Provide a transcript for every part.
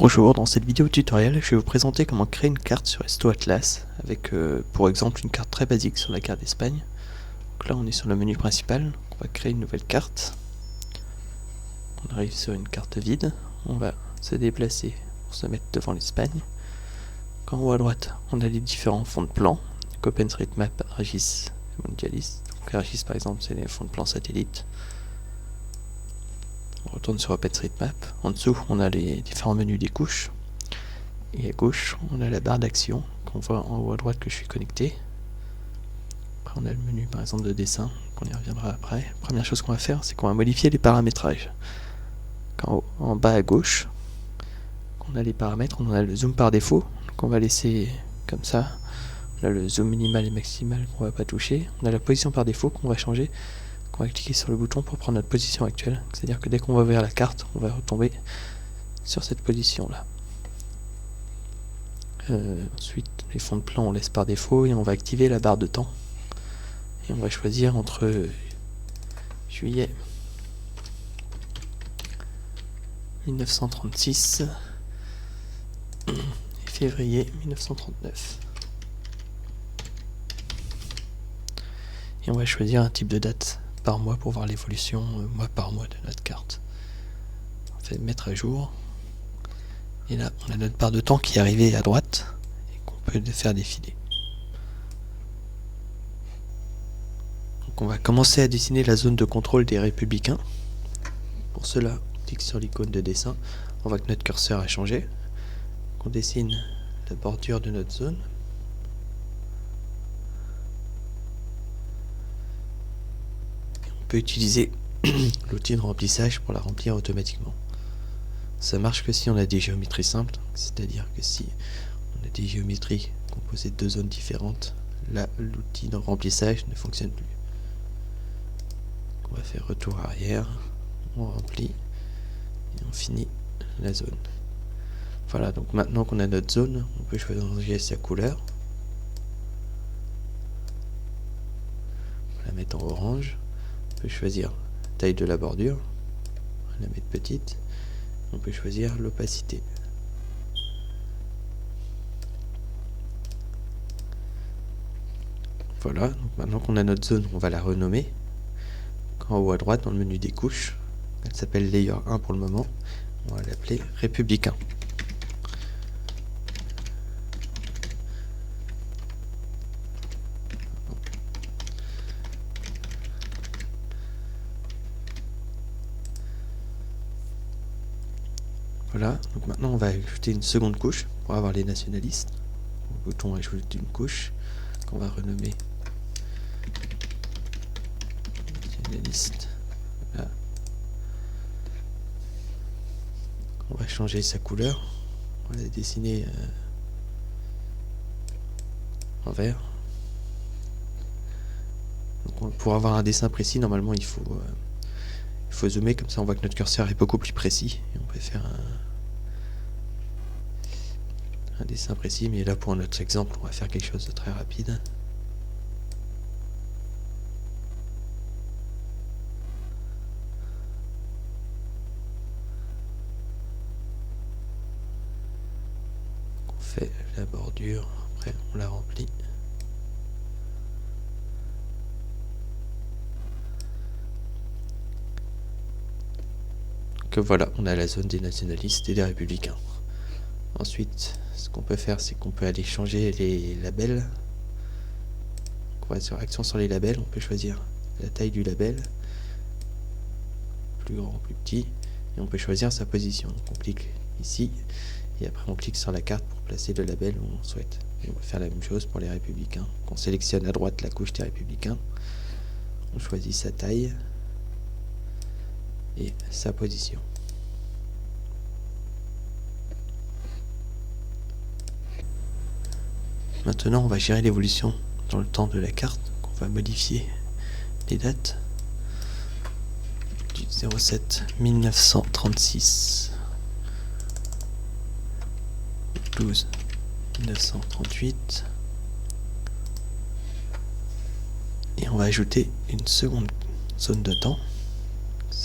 Bonjour, dans cette vidéo tutoriel, je vais vous présenter comment créer une carte sur Esto Atlas avec pour exemple une carte très basique sur la carte d'Espagne. Donc là on est sur le menu principal, on va créer une nouvelle carte. On arrive sur une carte vide, on va se déplacer pour se mettre devant l'Espagne. En haut à droite, on a les différents fonds de plan, OpenStreetMap, ArcGIS, Mondialis. Donc ArcGIS par exemple c'est les fonds de plan satellites. On retourne sur OpenStreetMap. En dessous, on a les différents menus des couches. Et à gauche, on a la barre d'action qu'on voit en haut à droite que je suis connecté. Après, on a le menu par exemple de dessin, qu'on y reviendra après. Première chose qu'on va faire, c'est qu'on va modifier les paramétrages. En bas à gauche, on a les paramètres, on a le zoom par défaut, donc on va laisser comme ça. On a le zoom minimal et maximal qu'on va pas toucher. On a la position par défaut qu'on va changer. On va cliquer sur le bouton pour prendre notre position actuelle, c'est-à-dire que dès qu'on va ouvrir la carte, on va retomber sur cette position là. Ensuite, les fonds de plan on laisse par défaut et on va activer la barre de temps. Et on va choisir entre juillet 1936 et février 1939. Et on va choisir un type de date par mois pour voir l'évolution mois par mois de notre carte. On fait mettre à jour. Et là, on a notre barre de temps qui est arrivée à droite et qu'on peut faire défiler. Donc on va commencer à dessiner la zone de contrôle des Républicains. Pour cela, on clique sur l'icône de dessin. On voit que notre curseur a changé. On dessine la bordure de notre zone. On peut utiliser l'outil de remplissage pour la remplir automatiquement. Ça marche que si on a des géométries simples, c'est-à-dire que si on a des géométries composées de deux zones différentes, là l'outil de remplissage ne fonctionne plus. On va faire retour arrière, on remplit et on finit la zone. Voilà, donc maintenant qu'on a notre zone, on peut choisir sa couleur. On va la mettre en orange. On peut choisir la taille de la bordure, on va la mettre petite. On peut choisir l'opacité. Voilà, donc maintenant qu'on a notre zone, on va la renommer. En haut à droite, dans le menu des couches, elle s'appelle Layer 1 pour le moment. On va l'appeler Républicain. Voilà, donc maintenant on va ajouter une seconde couche pour avoir les nationalistes. Au bouton ajouter une couche qu'on va renommer nationaliste. Voilà. On va changer sa couleur. On va la dessiner en vert. Donc pour avoir un dessin précis, normalement il faut zoomer, comme ça on voit que notre curseur est beaucoup plus précis et on peut faire un dessin précis, mais là pour notre exemple on va faire quelque chose de très rapide. On fait la bordure, après on la remplit. Que voilà, on a la zone des nationalistes et des républicains. Ensuite, ce qu'on peut faire, c'est qu'on peut aller changer les labels. On va sur action sur les labels, on peut choisir la taille du label, plus grand, plus petit, et on peut choisir sa position. Donc on clique ici, et après on clique sur la carte pour placer le label où on souhaite. Et on va faire la même chose pour les républicains. Donc on sélectionne à droite la couche des républicains, on choisit sa taille et sa position. Maintenant, on va gérer l'évolution dans le temps de la carte. Donc on va modifier les dates du 07 1936 12 1938 et on va ajouter une seconde zone de temps,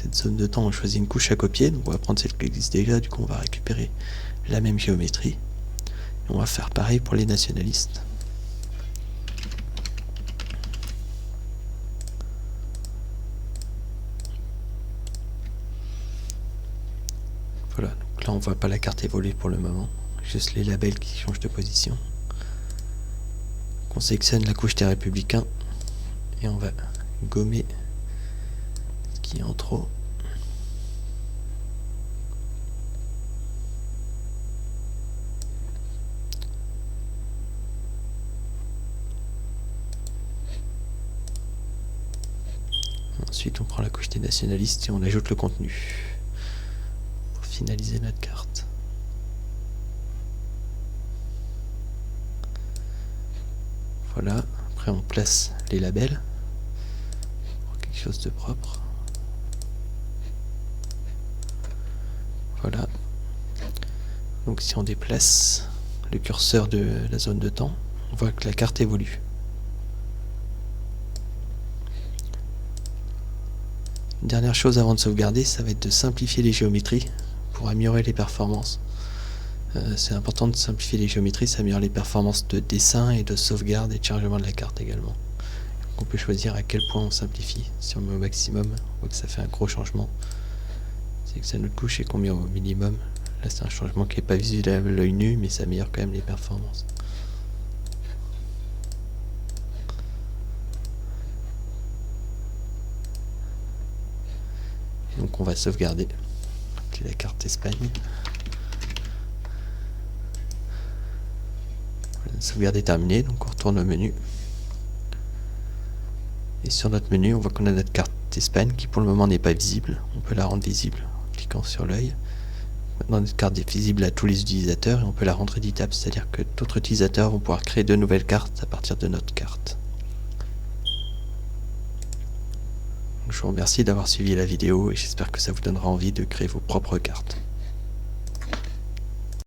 cette zone de temps, on choisit une couche à copier, donc on va prendre celle qui existe déjà, du coup on va récupérer la même géométrie. Et on va faire pareil pour les nationalistes. Voilà, donc là on voit pas la carte évoluer pour le moment, juste les labels qui changent de position. On sélectionne la couche des Républicains et on va gommer ce qui est en trop. Ensuite on prend la couche des nationalistes et on ajoute le contenu pour finaliser notre carte. Voilà, après on place les labels pour quelque chose de propre. Voilà. Donc si on déplace le curseur de la zone de temps, on voit que la carte évolue. Une dernière chose avant de sauvegarder, ça va être de simplifier les géométries pour améliorer les performances. C'est important de simplifier les géométries, ça améliore les performances de dessin et de sauvegarde et de chargement de la carte également. Donc on peut choisir à quel point on simplifie. Si on met au maximum, on voit que ça fait un gros changement. C'est que c'est notre couche et qu'on met au minimum. Là c'est un changement qui n'est pas visible à l'œil nu, mais ça améliore quand même les performances. Et donc on va sauvegarder. C'est la carte Espagne. La sauvegarde est terminée, donc on retourne au menu. Et sur notre menu, on voit qu'on a notre carte Espagne qui pour le moment n'est pas visible. On peut la rendre visible en cliquant sur l'œil. Maintenant notre carte est visible à tous les utilisateurs et on peut la rendre éditable, c'est-à-dire que d'autres utilisateurs vont pouvoir créer de nouvelles cartes à partir de notre carte. Je vous remercie d'avoir suivi la vidéo et j'espère que ça vous donnera envie de créer vos propres cartes.